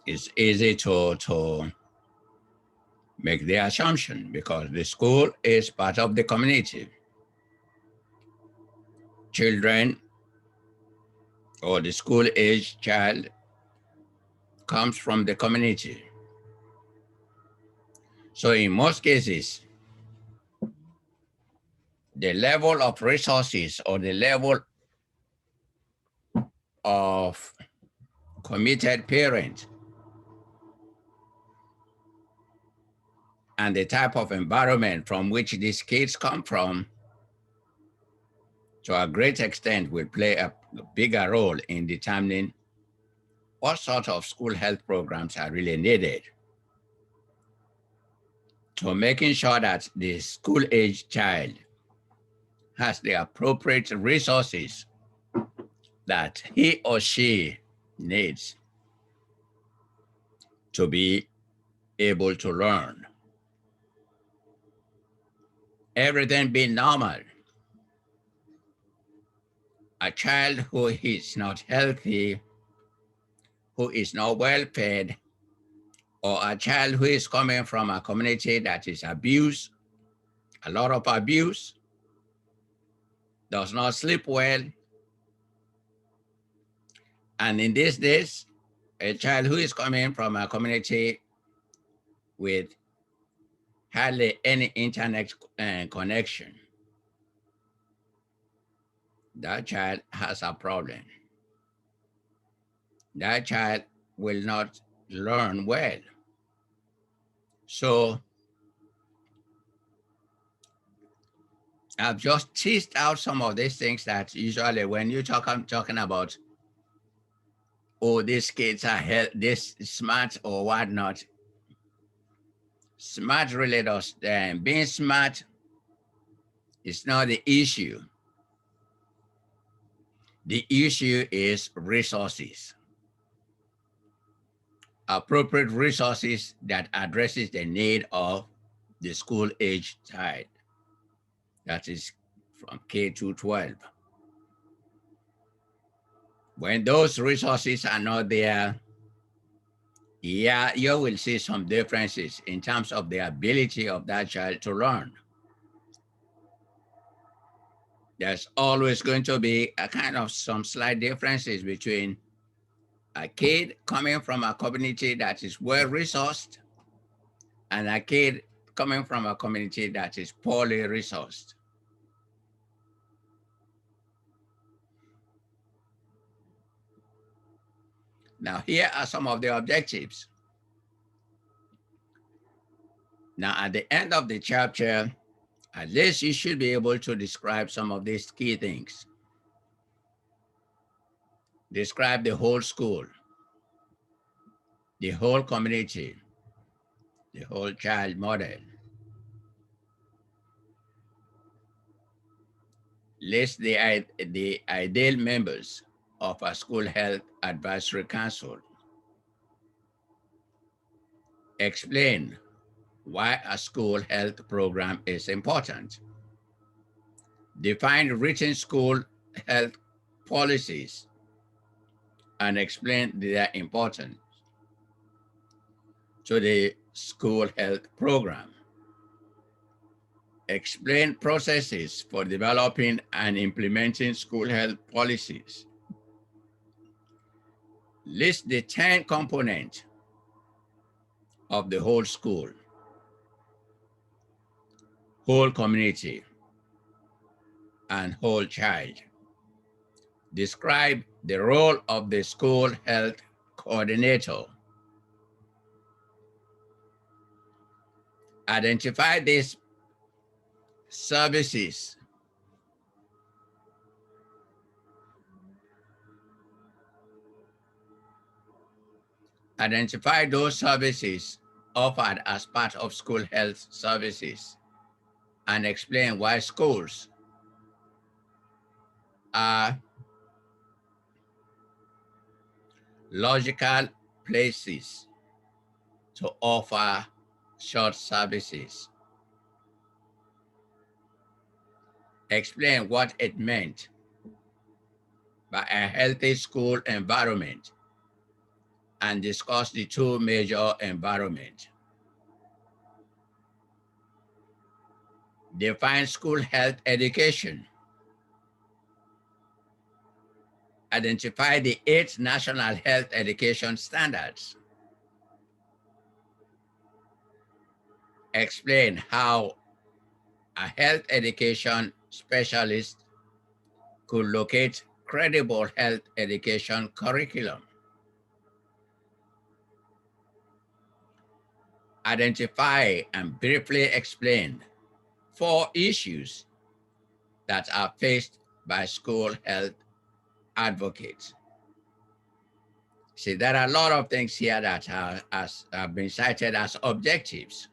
it's easy to make the assumption because the school is part of the community. Children or the school age child comes from the community. So in most cases, the level of resources or the level of committed parent and the type of environment from which these kids come from, to a great extent, will play a bigger role in determining what sort of school health programs are really needed. So making sure that the school age child has the appropriate resources that he or she needs to be able to learn. Everything being normal, a child who is not healthy, who is not well fed, or a child who is coming from a community that is abused, a lot of abuse, does not sleep well, and in these days, a child who is coming from a community with hardly any internet connection, that child has a problem. That child will not learn well. So I've just teased out some of these things that usually when you talking about, oh, these kids are this smart or whatnot, smart really does, being smart is not the issue. The issue is resources, appropriate resources that addresses the need of the school age child, that is from K to 12. When those resources are not there, yeah, you will see some differences in terms of the ability of that child to learn. There's always going to be a kind of some slight differences between a kid coming from a community that is well resourced and a kid coming from a community that is poorly resourced. Now, here are some of the objectives. Now, at the end of the chapter, at least you should be able to describe some of these key things. Describe the whole school, the whole community, the whole child model. List the ideal members of a school health advisory council. Explain why a school health program is important. Define written school health policies and explain their importance to the school health program. Explain processes for developing and implementing school health policies. List the 10 components of the whole school, whole community, and whole child. Describe the role of the school health coordinator. Identify these services Identify those services offered as part of school health services and explain why schools are logical places to offer short services. Explain what it meant by a healthy school environment and discuss the two major environments. Define school health education. Identify the 8 national health education standards. Explain how a health education specialist could locate credible health education curriculum. Identify and briefly explain 4 issues that are faced by school health advocates. See, there are a lot of things here that have been cited as objectives.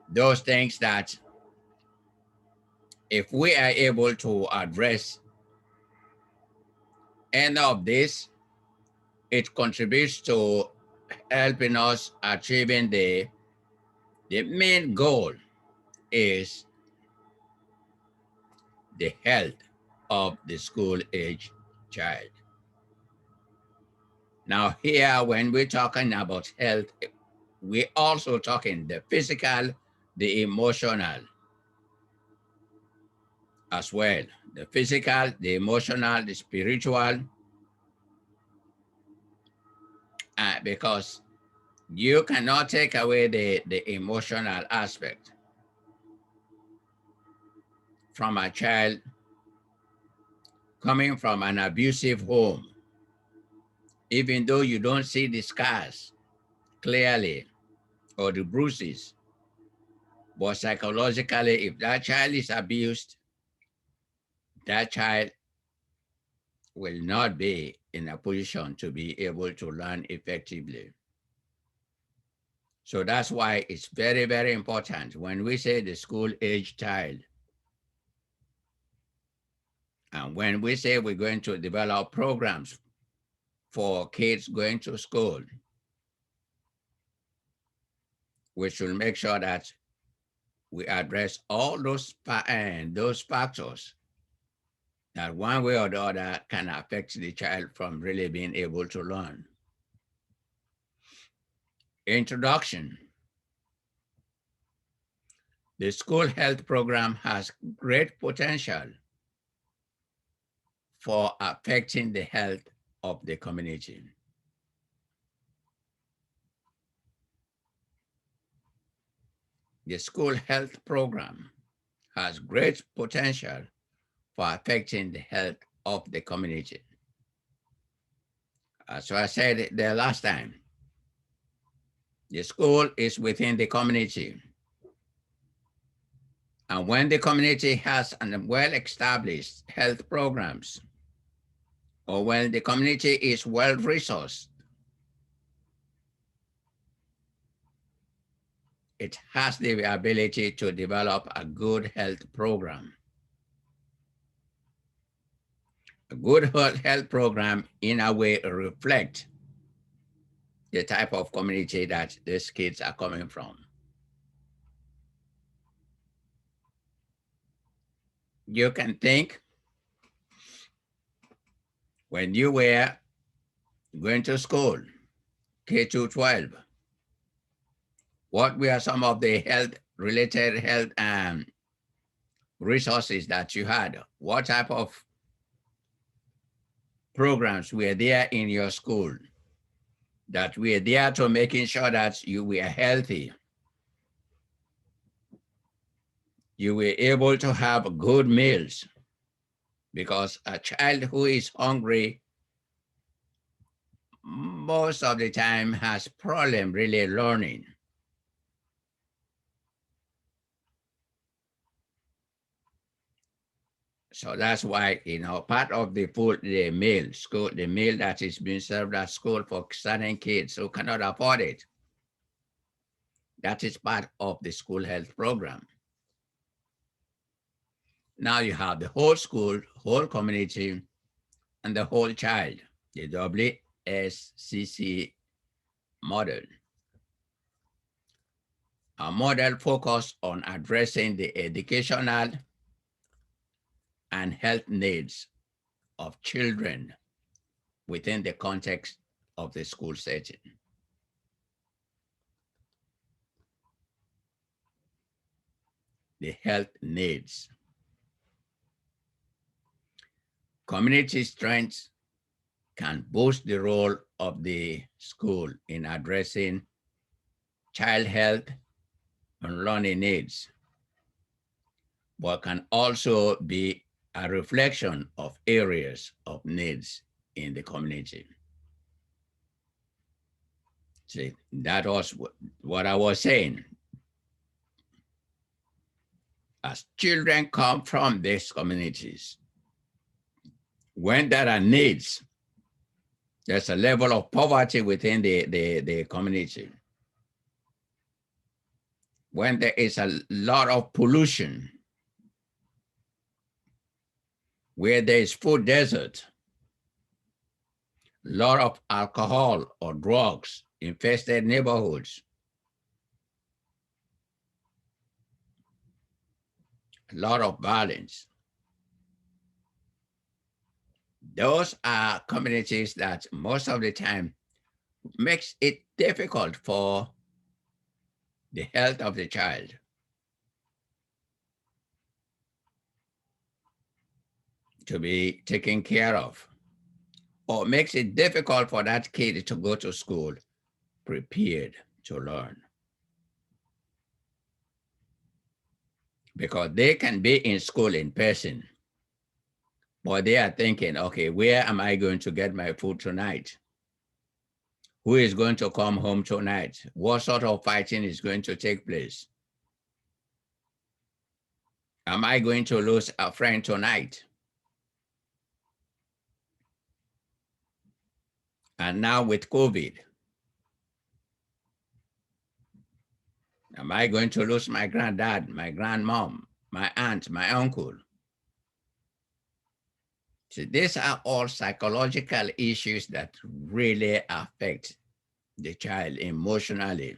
Those things that if we are able to address any of this, it contributes to helping us achieving the main goal is the health of the school age child. Now here, when we're talking about health, we're also talking the physical, the emotional as well. The physical, the emotional, the spiritual, because you cannot take away the emotional aspect from a child coming from an abusive home, even though you don't see the scars clearly or the bruises. But psychologically, if that child is abused, that child will not be in a position to be able to learn effectively. So that's why it's very, very important when we say the school age child, and when we say we're going to develop programs for kids going to school, we should make sure that we address all those factors that one way or the other can affect the child from really being able to learn. Introduction. The school health program has great potential for affecting the health of the community. The school health program has great potential for affecting the health of the community. So I said the last time, the school is within the community. And when the community has an well-established health programs, or when the community is well-resourced, it has the ability to develop a good health program. A good health program in a way reflects the type of community that these kids are coming from. You can think when you were going to school, K to 12, what were some of the health-related health resources that you had? What type of programs were there in your school that were there to making sure that you were healthy? You were able to have good meals, because a child who is hungry most of the time has problem really learning. So that's why, part of the food, the meal, school, the meal that is being served at school for certain kids who cannot afford it, that is part of the school health program. Now you have the whole school, whole community, and the whole child, the WSCC model. A model focused on addressing the educational and health needs of children within the context of the school setting. The health needs. Community strengths can boost the role of the school in addressing child health and learning needs, but can also be a reflection of areas of needs in the community. See, that was what I was saying. As children come from these communities, when there are needs, there's a level of poverty within the community. When there is a lot of pollution, where there is food desert, a lot of alcohol or drugs infested neighborhoods, a lot of violence. Those are communities that most of the time makes it difficult for the health of the child. To be taken care of, or makes it difficult for that kid to go to school prepared to learn. Because they can be in school in person, but they are thinking, okay, where am I going to get my food tonight? Who is going to come home tonight? What sort of fighting is going to take place? Am I going to lose a friend tonight? And now with COVID, am I going to lose my granddad, my grandmom, my aunt, my uncle? So these are all psychological issues that really affect the child emotionally.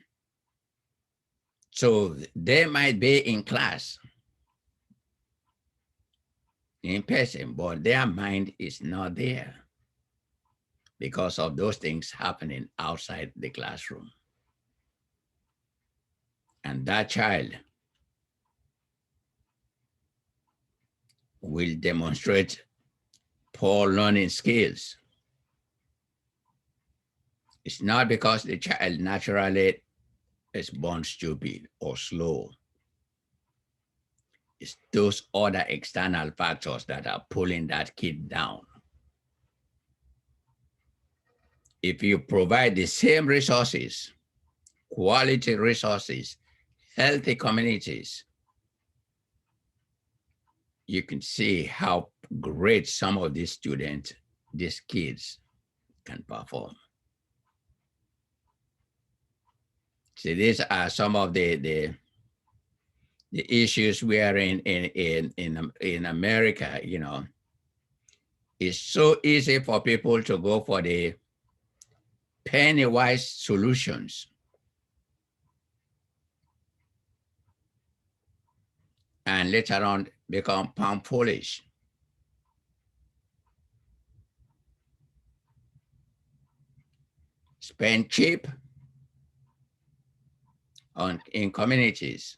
So they might be in class, in person, but their mind is not there because of those things happening outside the classroom. And that child will demonstrate poor learning skills. It's not because the child naturally is born stupid or slow. It's those other external factors that are pulling that kid down. If you provide the same resources, quality resources, healthy communities, you can see how great some of these students, these kids can perform. So these are some of the issues we are in America. You know, it's so easy for people to go for the penny-wise solutions and later on become pound foolish. Spend cheap in communities,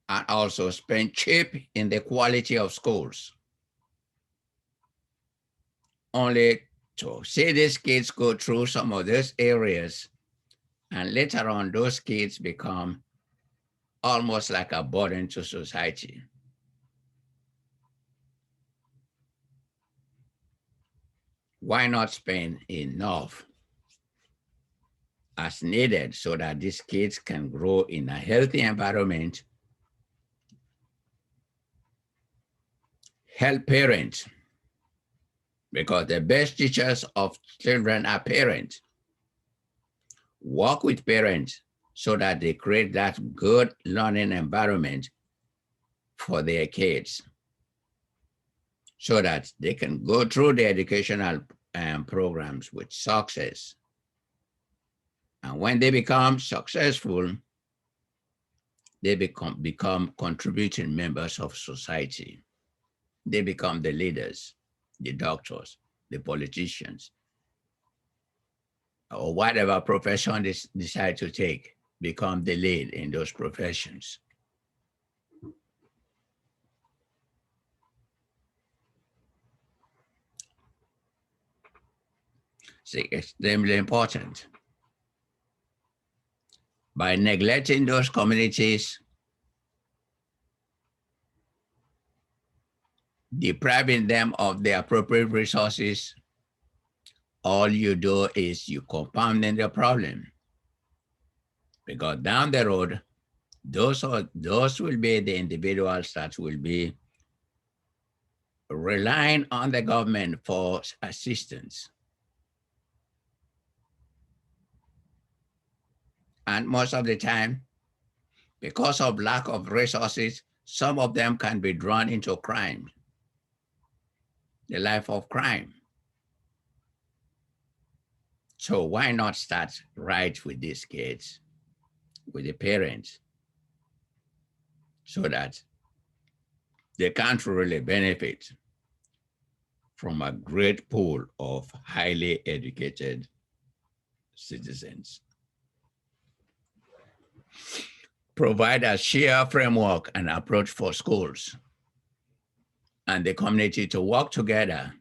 and also spend cheap in the quality of schools, only to see these kids go through some of those areas, and later on those kids become almost like a burden to society. Why not spend enough as needed so that these kids can grow in a healthy environment, help parents, because the best teachers of children are parents. Work with parents so that they create that good learning environment for their kids so that they can go through the educational programs with success. And when they become successful, they become contributing members of society. They become the leaders, the doctors, the politicians, or whatever profession they decide to take, become the lead in those professions. It's extremely important. By neglecting those communities, depriving them of the appropriate resources, all you do is you compounding the problem. Because down the road, those will be the individuals that will be relying on the government for assistance. And most of the time, because of lack of resources, some of them can be drawn into crime, the life of crime. So why not start right with these kids, with the parents, so that they can't really benefit from a great pool of highly educated citizens. Provide a shared framework and approach for schools and the community to work together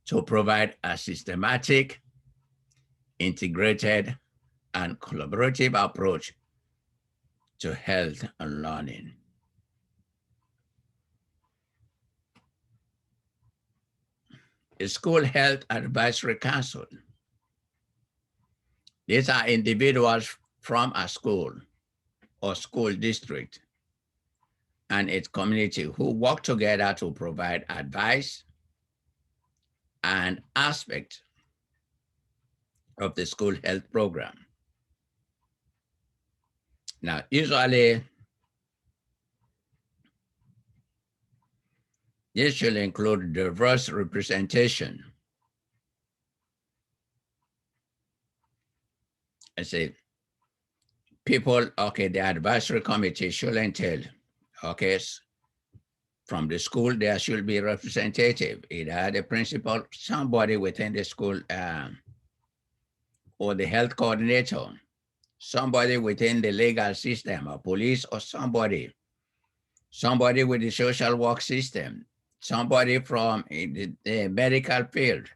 to provide a systematic, integrated, and collaborative approach to health and learning. A school health advisory council. These are individuals from a school or school district and its community who work together to provide advice and aspect of the school health program. Now, usually, this should include diverse representation. I say, people, okay, the advisory committee should entail, okay, from the school, there should be representative, either the principal, somebody within the school, or the health coordinator, somebody within the legal system, or police, or somebody with the social work system, somebody from the medical field.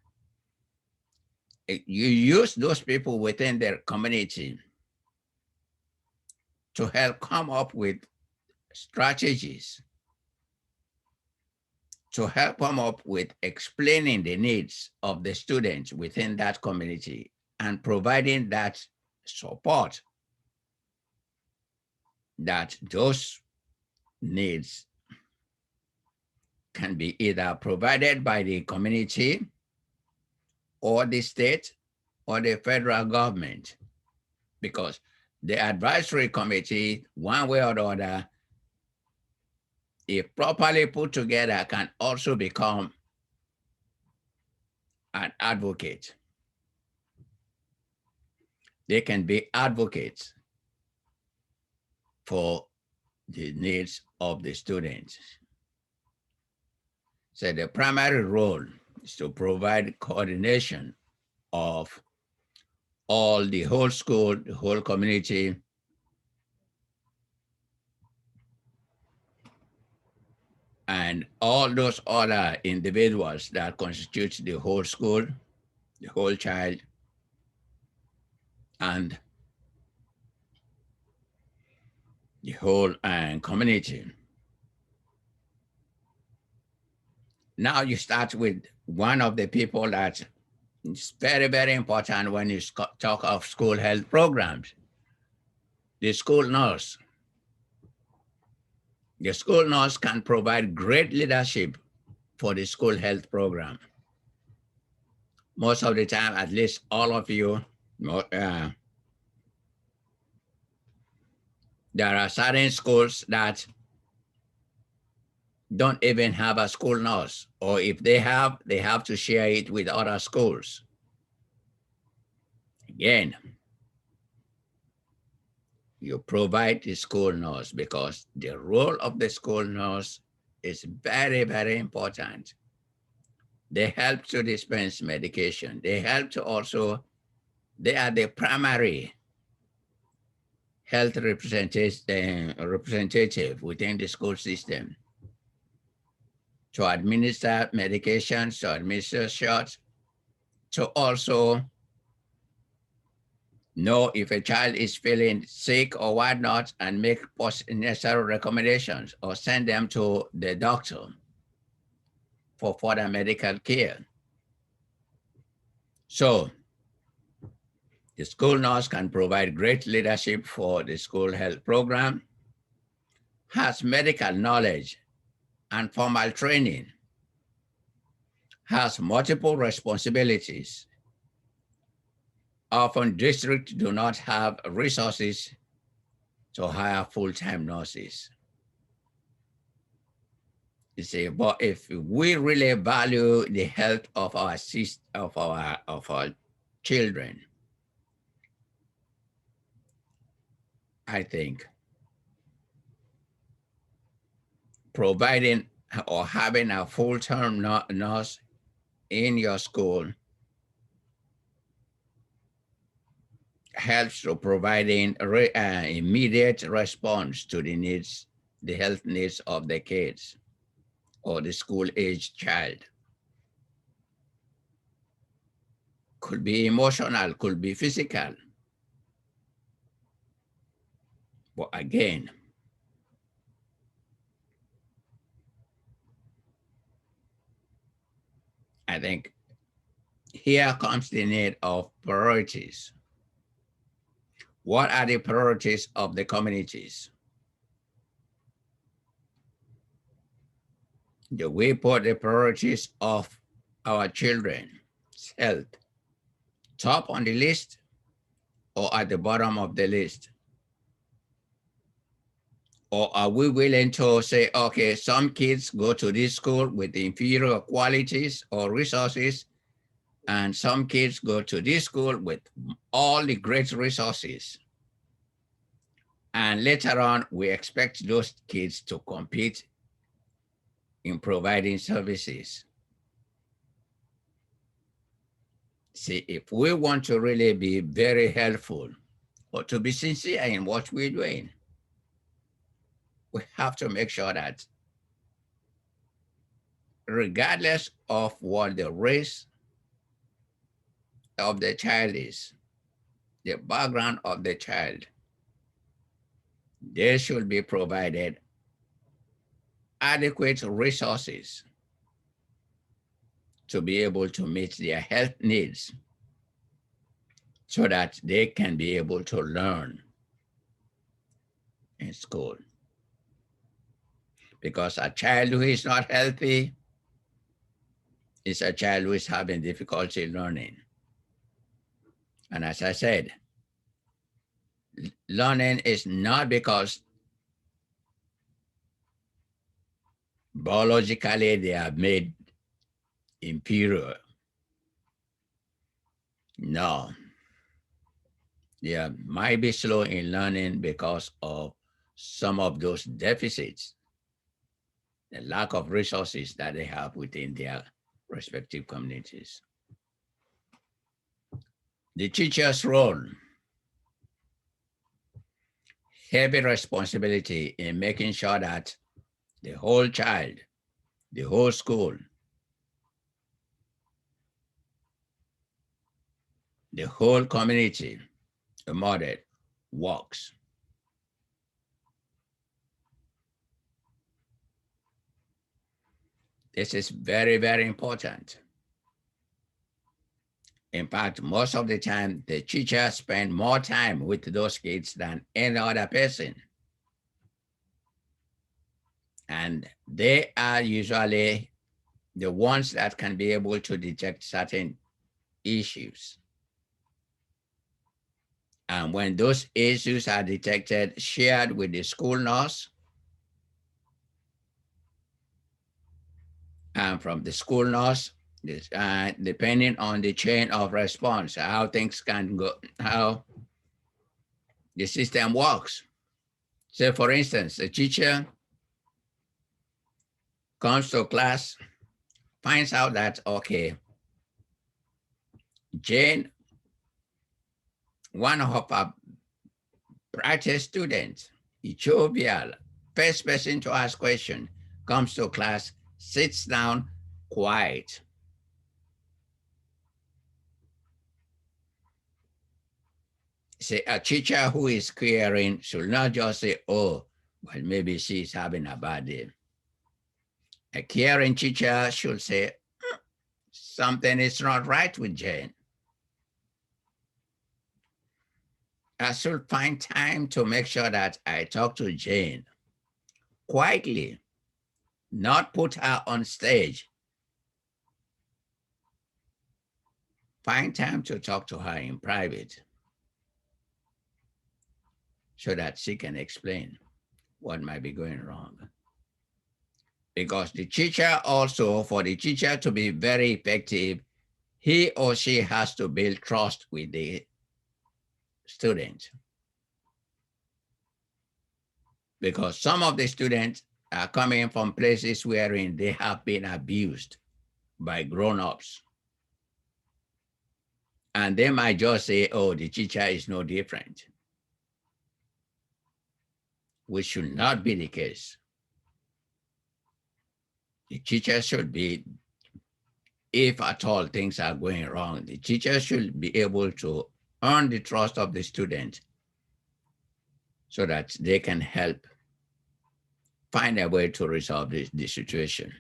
You use those people within their community to help come up with strategies, to help come up with explaining the needs of the students within that community and providing that support that those needs can be either provided by the community or the state or the federal government, because the advisory committee, one way or the other, if properly put together, can also become an advocate. They can be advocates for the needs of the students. So the primary role is to provide coordination of all the whole school, the whole community, and all those other individuals that constitute the whole school, the whole child, and the whole community. Now you start with one of the people that is very, very important when you talk of school health programs, the school nurse. The school nurse can provide great leadership for the school health program. Most of the time, at least all of you, there are certain schools that don't even have a school nurse, or if they have to share it with other schools. Again, you provide the school nurse because the role of the school nurse is very, very important They help to dispense medication. They help to also, they are the primary health representative within the school system to administer medications, to administer shots, to also know if a child is feeling sick or whatnot and make necessary recommendations or send them to the doctor for further medical care. So the school nurse can provide great leadership for the school health program, has medical knowledge and formal training, has multiple responsibilities. Often districts do not have resources to hire full-time nurses. You see, but if we really value the health of our children, I think providing or having a full-time nurse in your school helps to providing immediate response to the needs, the health needs of the kids or the school-aged child. Could be emotional, could be physical. But again, I think here comes the need of priorities. What are the priorities of the communities? Do we put the priorities of our children's health top on the list or at the bottom of the list? Or are we willing to say, okay, some kids go to this school with inferior qualities or resources, and some kids go to this school with all the great resources. And later on, we expect those kids to compete in providing services. See, if we want to really be very helpful or to be sincere in what we're doing, we have to make sure that regardless of what the race of the child is, the background of the child, they should be provided adequate resources to be able to meet their health needs so that they can be able to learn in school. Because a child who is not healthy is a child who is having difficulty learning. And as I said, learning is not because biologically they are made inferior. No. They might be slow in learning because of some of those deficits, the lack of resources that they have within their respective communities. The teacher's role, heavy responsibility in making sure that the whole child, the whole school, the whole community, the model works. This is very, very important. In fact, most of the time, the teacher spends more time with those kids than any other person. And they are usually the ones that can be able to detect certain issues. And when those issues are detected, shared with the school nurse, and from the school nurse, depending on the chain of response, how things can go, how the system works. Say, for instance, a teacher comes to class finds out that, okay, Jane, one of our brightest students, jovial, first person to ask question, comes to class, sits down, quiet. Say a teacher who is querying should not just say, oh, well, maybe she's having a bad day. A caring teacher should say, something is not right with Jane. I should find time to make sure that I talk to Jane quietly, not put her on stage. Find time to talk to her in private so that she can explain what might be going wrong. Because the teacher also, for the teacher to be very effective, he or she has to build trust with the student. Because some of the students are coming from places wherein they have been abused by grown-ups. And they might just say, oh, the teacher is no different, which should not be the case. The teacher should be, if at all things are going wrong, the teacher should be able to earn the trust of the student so that they can help find a way to resolve the situation.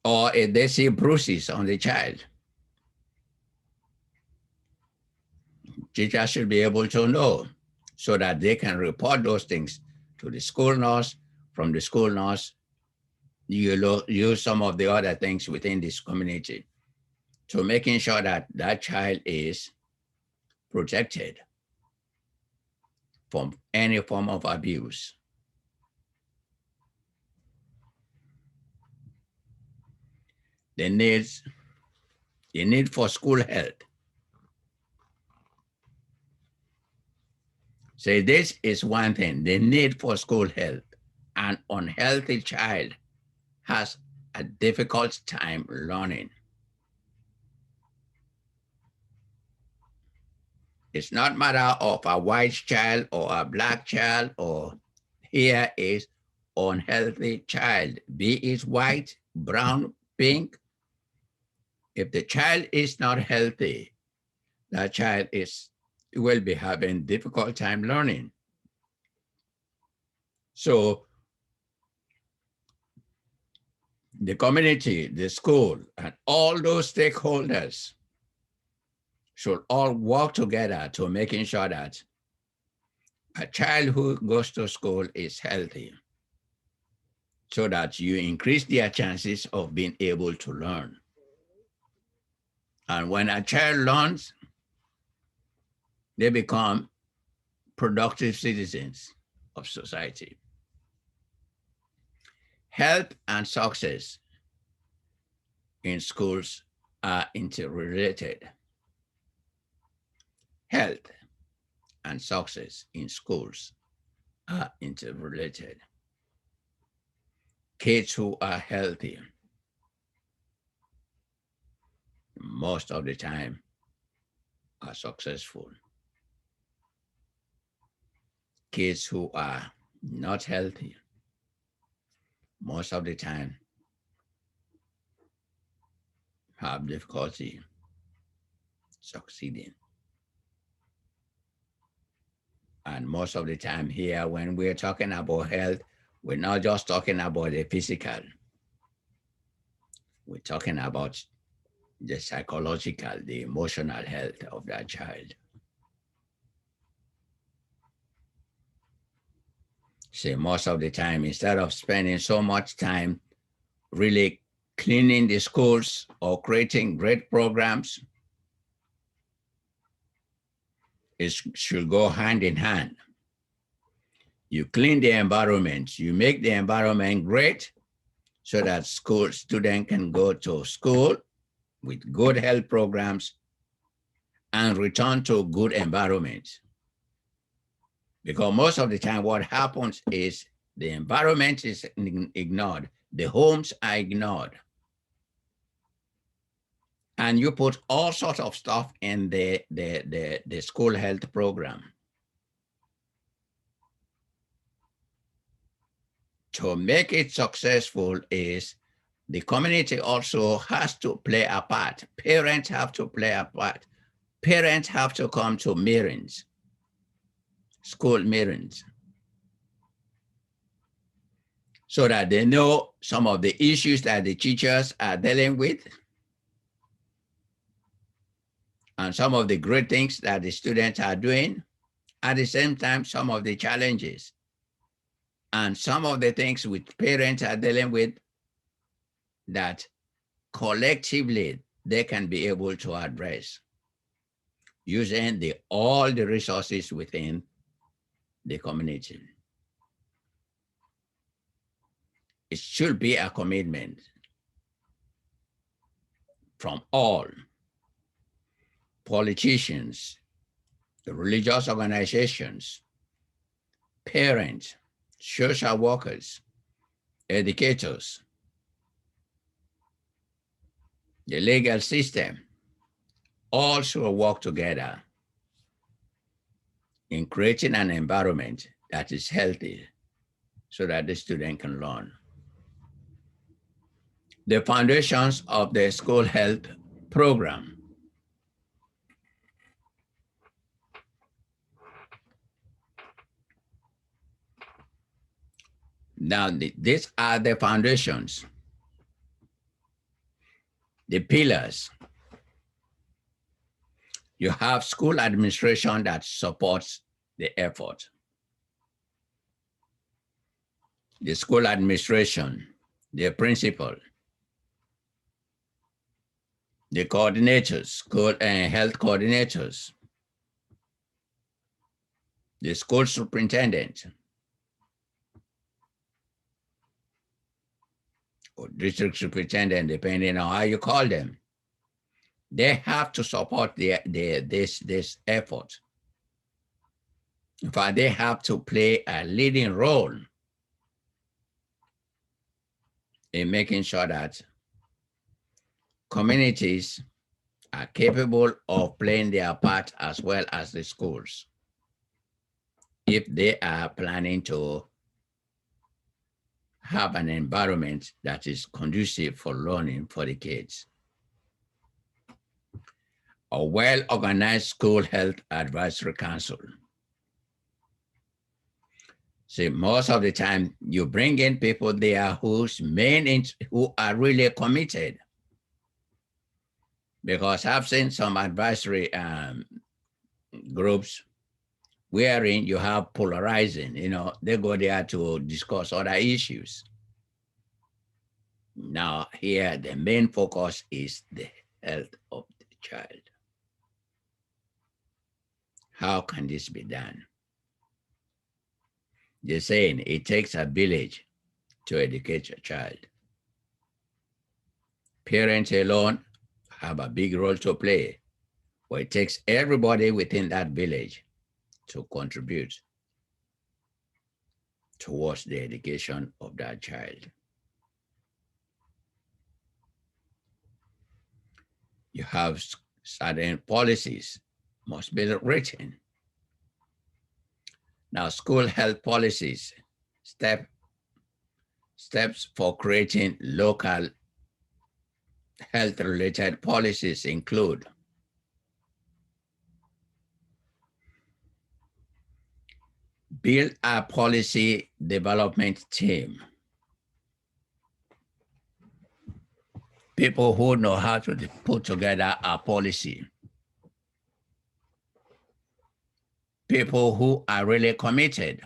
Or if they see bruises on the child, teachers should be able to know so that they can report those things to the school nurse. From the school nurse, you use some of the other things within this community to making sure that that child is protected from any form of abuse. The need for school health. So this is one thing, the need for school health. An unhealthy child has a difficult time learning. It's not matter of a white child or a black child, or here is unhealthy child, be it white, brown, pink. If the child is not healthy, that child will be having difficult time learning. So the community, the school, and all those stakeholders should all work together to making sure that a child who goes to school is healthy, so that you increase their chances of being able to learn. And when a child learns, they become productive citizens of society. Health and success in schools are interrelated. Health and success in schools are interrelated. Kids who are healthy, most of the time, are successful. Kids who are not healthy, most of the time, have difficulty succeeding. And most of the time here, when we're talking about health, we're not just talking about the physical. We're talking about the psychological, the emotional health of that child. See, most of the time, instead of spending so much time really cleaning the schools or creating great programs, it should go hand in hand. You clean the environment, you make the environment great so that school students can go to school with good health programs and return to good environment. Because most of the time what happens is the environment is ignored The homes are ignored. And you put all sorts of stuff in the school health program. To make it successful is the community also has to play a part. Parents have to play a part. Parents have to come to meetings, school meetings, so that they know some of the issues that the teachers are dealing with and some of the great things that the students are doing. At the same time, some of the challenges and some of the things which parents are dealing with that collectively they can be able to address using all the resources within the community. It should be a commitment from all politicians, the religious organizations, parents, social workers, educators, the legal system, all should work together in creating an environment that is healthy so that the student can learn. The foundations of the school health program. Now, these are the foundations, the pillars. You have school administration that supports the effort. The school administration, the principal, the coordinators, school and health coordinators, the school superintendent, or district superintendent, depending on how you call them. They have to support this effort. In fact, they have to play a leading role in making sure that communities are capable of playing their part as well as the schools, if they are planning to have an environment that is conducive for learning for the kids. A well-organized school health advisory council. See, most of the time you bring in people there who are really committed. Because I've seen some advisory groups wherein you have polarizing, they go there to discuss other issues. Now here, the main focus is the health of the child. How can this be done? They're saying it takes a village to educate a child. Parents alone have a big role to play, but it takes everybody within that village to contribute towards the education of that child. You have certain policies must be written. Now, school health policies, steps for creating local health-related policies include build a policy development team. People who know how to put together a policy. People who are really committed.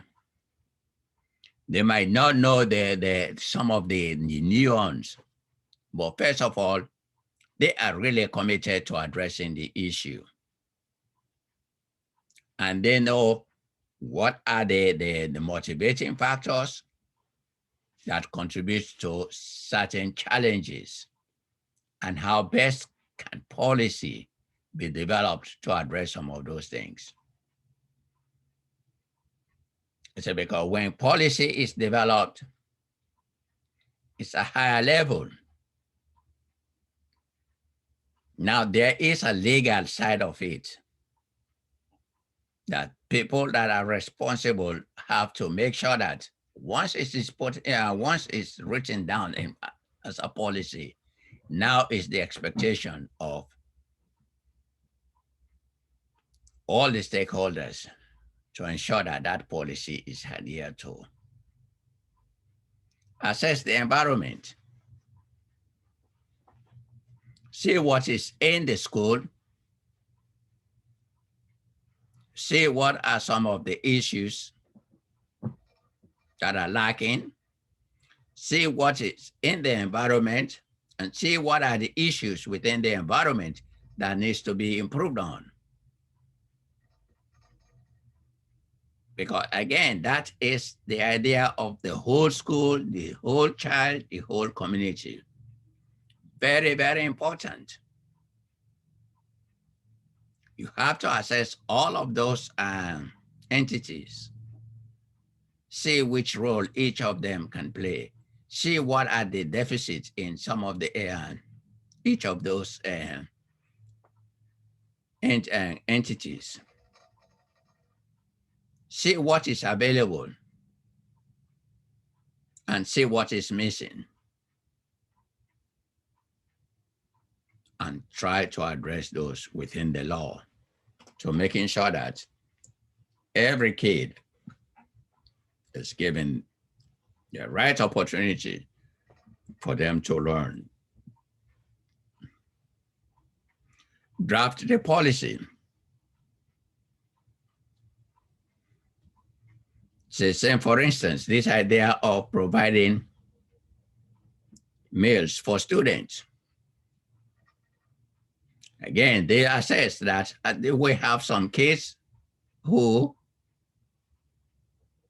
They might not know some of the nuance, but first of all, they are really committed to addressing the issue. And they know what are the motivating factors that contribute to certain challenges, and how best can policy be developed to address some of those things. So because when policy is developed, It's a higher level. Now, there is a legal side of it that people that are responsible have to make sure that once it is once it's written down as a policy, now is the expectation of all the stakeholders to ensure that that policy is adhered to. Assess the environment. See what is in the school. See what are some of the issues that are lacking. See what is in the environment and see what are the issues within the environment that needs to be improved on. Because again, that is the idea of the whole school, the whole child, the whole community. Very, very important. You have to assess all of those entities, see which role each of them can play, see what are the deficits in some of the each of those entities. See what is available and see what is missing and try to address those within the law. So making sure that every kid is given the right opportunity for them to learn. Draft the policy. So same, for instance, this idea of providing meals for students. Again, they assess that we have some kids who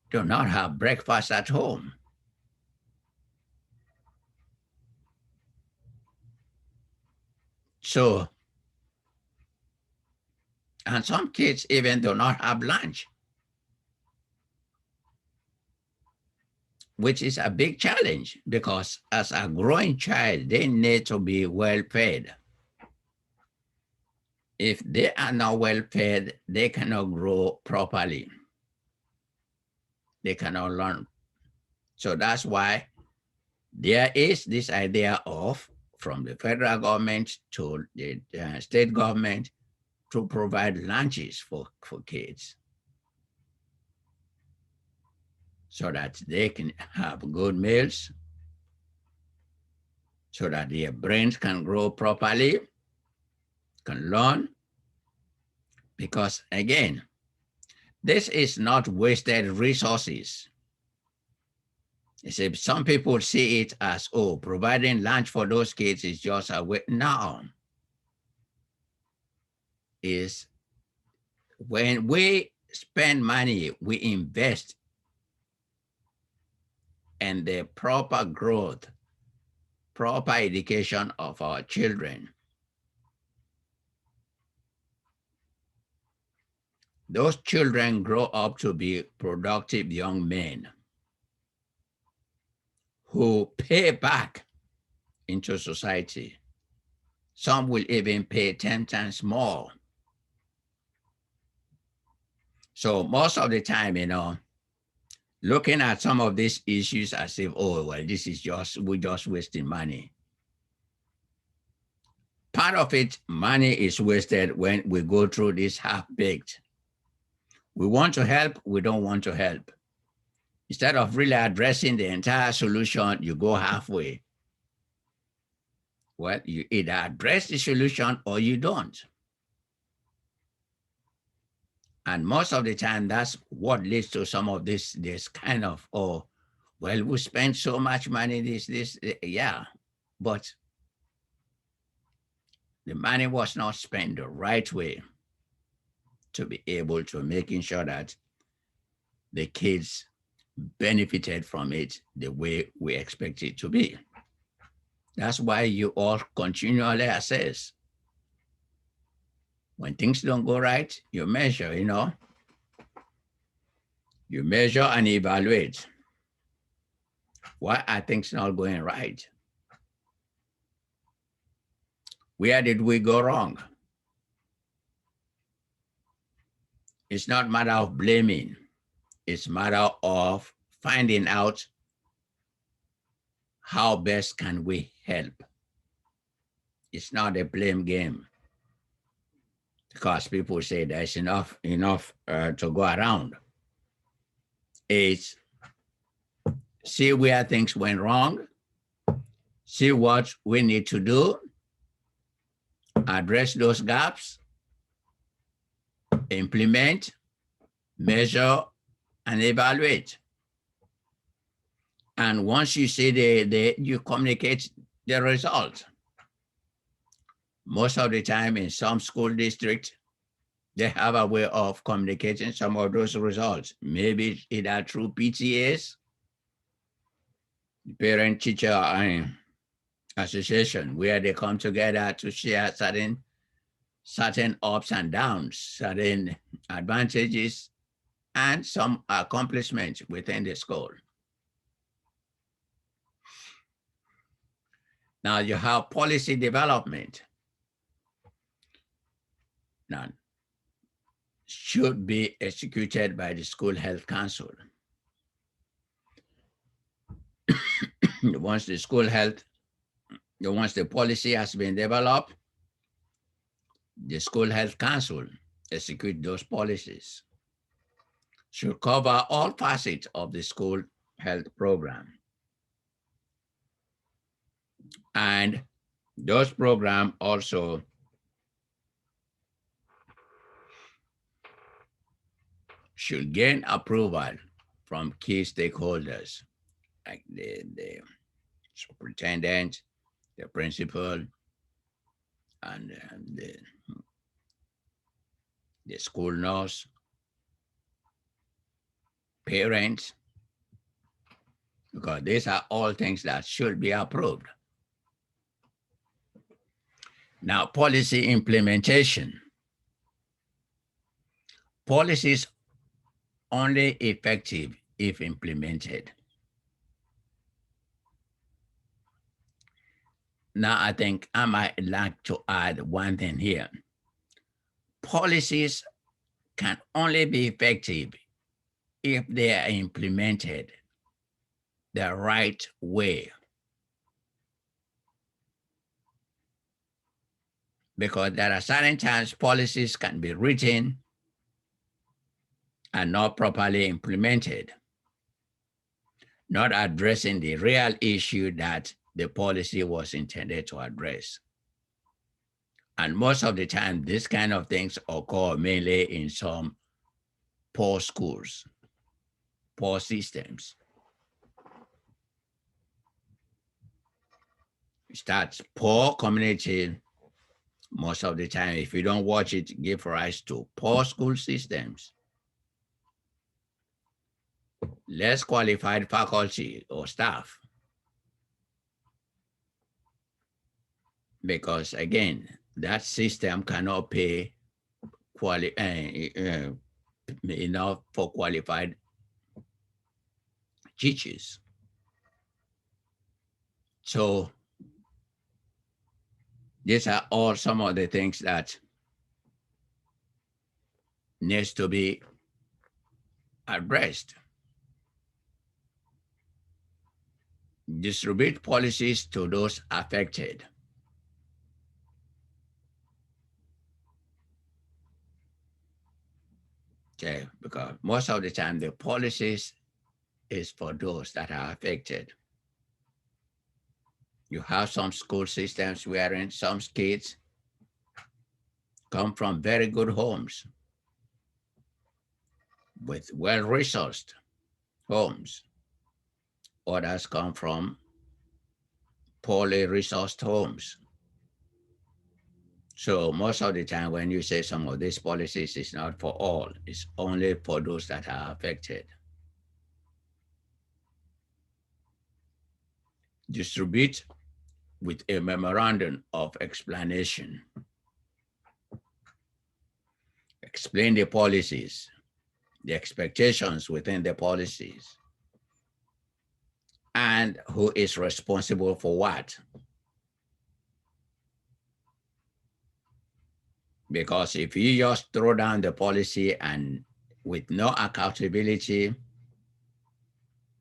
do not have breakfast at home. So, and some kids even do not have lunch, which is a big challenge because as a growing child, they need to be well fed. If they are not well fed, they cannot grow properly. They cannot learn. So that's why there is this idea of, from the federal government to the state government, to provide lunches for kids so that they can have good meals, so that their brains can grow properly, can learn. Because again, this is not wasted resources. You see, some people see it as, oh, providing lunch for those kids is just a way. No. Is when we spend money, we invest in the proper growth, proper education of our children. Those children grow up to be productive young men who pay back into society. Some will even pay 10 times more. So most of the time, looking at some of these issues as if, oh, well, this is we're just wasting money. Part of it, money is wasted when we go through this half-baked. We want to help, we don't want to help. Instead of really addressing the entire solution, you go halfway. Well, you either address the solution or you don't. And most of the time, that's what leads to some of this kind of, oh, well, we spend so much money, yeah. But the money was not spent the right way to be able to making sure that the kids benefited from it the way we expect it to be. That's why you all continually assess. When things don't go right, you measure, You measure and evaluate. Why are things not going right? Where did we go wrong? It's not a matter of blaming. It's a matter of finding out how best can we help. It's not a blame game because people say there's enough to go around. It's see where things went wrong, see what we need to do, address those gaps, implement, measure, and evaluate. And once you see you communicate the result. Most of the time in some school districts, they have a way of communicating some of those results. Maybe either through PTAs, parent teacher association, where they come together to share certain ups and downs, certain advantages, and some accomplishments within the school. Now you have policy development. Now, should be executed by the school health council. Once the policy has been developed, the school health council execute those policies. Should cover all facets of the school health program. And those programs also should gain approval from key stakeholders like the superintendent, the principal, and the school nurse, parents, because these are all things that should be approved. Now, policy implementation. Policies only effective if implemented. Now, I think I might like to add one thing here. Policies can only be effective if they are implemented the right way. Because there are certain times policies can be written and not properly implemented, not addressing the real issue that the policy was intended to address. And most of the time, these kind of things occur mainly in some poor schools, poor systems. It starts poor community. Most of the time, if you don't watch it, give rise to poor school systems. Less qualified faculty or staff. Because again, that system cannot pay enough for qualified teachers. So these are all some of the things that needs to be addressed. Distribute policies to those affected. Okay, because most of the time the policies is for those that are affected. You have some school systems wherein some kids come from very good homes with well-resourced homes. Others come from poorly resourced homes. So most of the time when you say some of these policies, it's not for all, it's only for those that are affected. Distribute with a memorandum of explanation. Explain the policies, the expectations within the policies, and who is responsible for what. Because if you just throw down the policy and with no accountability,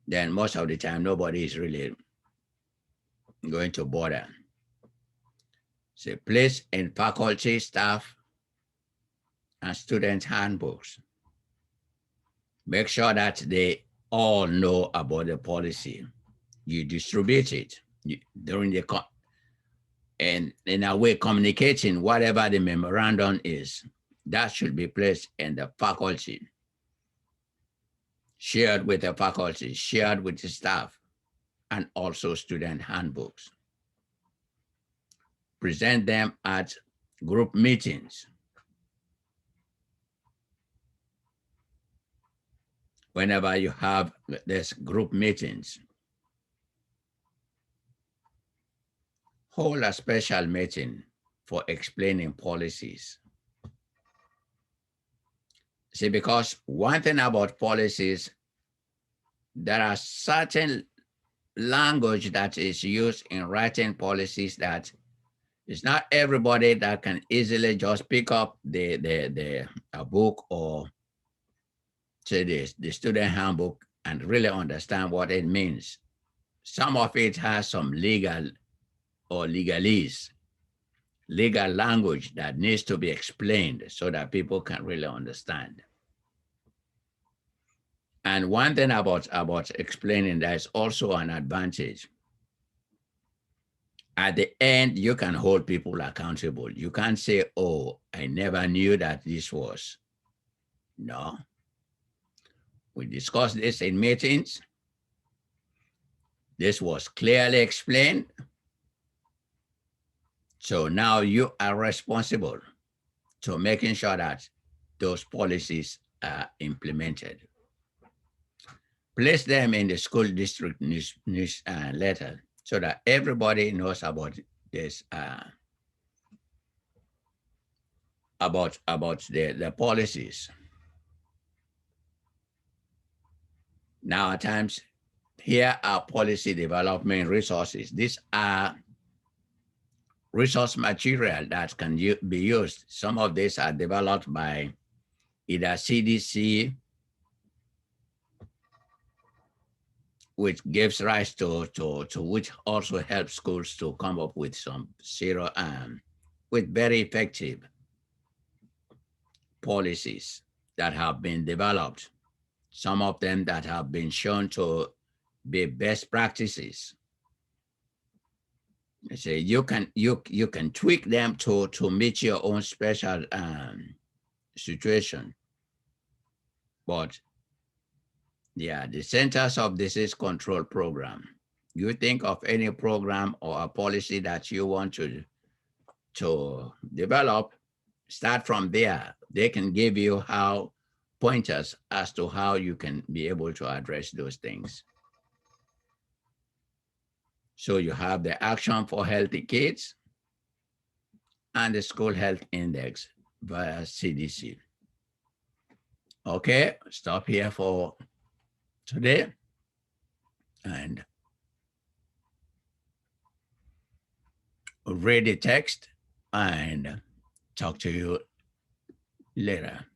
then most of the time nobody is really going to bother. So place in faculty, staff, and student handbooks. Make sure that they all know about the policy. You distribute it during the and in a way communicating whatever the memorandum is. That should be placed in the faculty, shared with the faculty, shared with the staff, and also student handbooks. Present them at group meetings. Whenever you have this group meetings, hold a special meeting for explaining policies. See, because one thing about policies, there are certain language that is used in writing policies that it's not everybody that can easily just pick up a book or say the student handbook and really understand what it means. Some of it has some legal or legalese, legal language that needs to be explained so that people can really understand. And one thing about explaining, there's also an advantage. At the end, you can hold people accountable. You can't say, oh, I never knew that this was. No. We discussed this in meetings. This was clearly explained. So now you are responsible to making sure that those policies are implemented. Place them in the school district news letter so that everybody knows about this, about the policies. Now, at times, here are policy development resources. These are resource material that can be used. Some of these are developed by either CDC, which gives rise to which also helps schools to come up with some with very effective policies that have been developed. Some of them that have been shown to be best practices. Say you can tweak them to meet your own special situation, but yeah, the Centers of Disease Control Program. You think of any program or a policy that you want to develop, start from there. They can give you pointers as to how you can be able to address those things. So you have the Action for Healthy Kids and the School Health Index via CDC. Okay, stop here for today and read the text and talk to you later.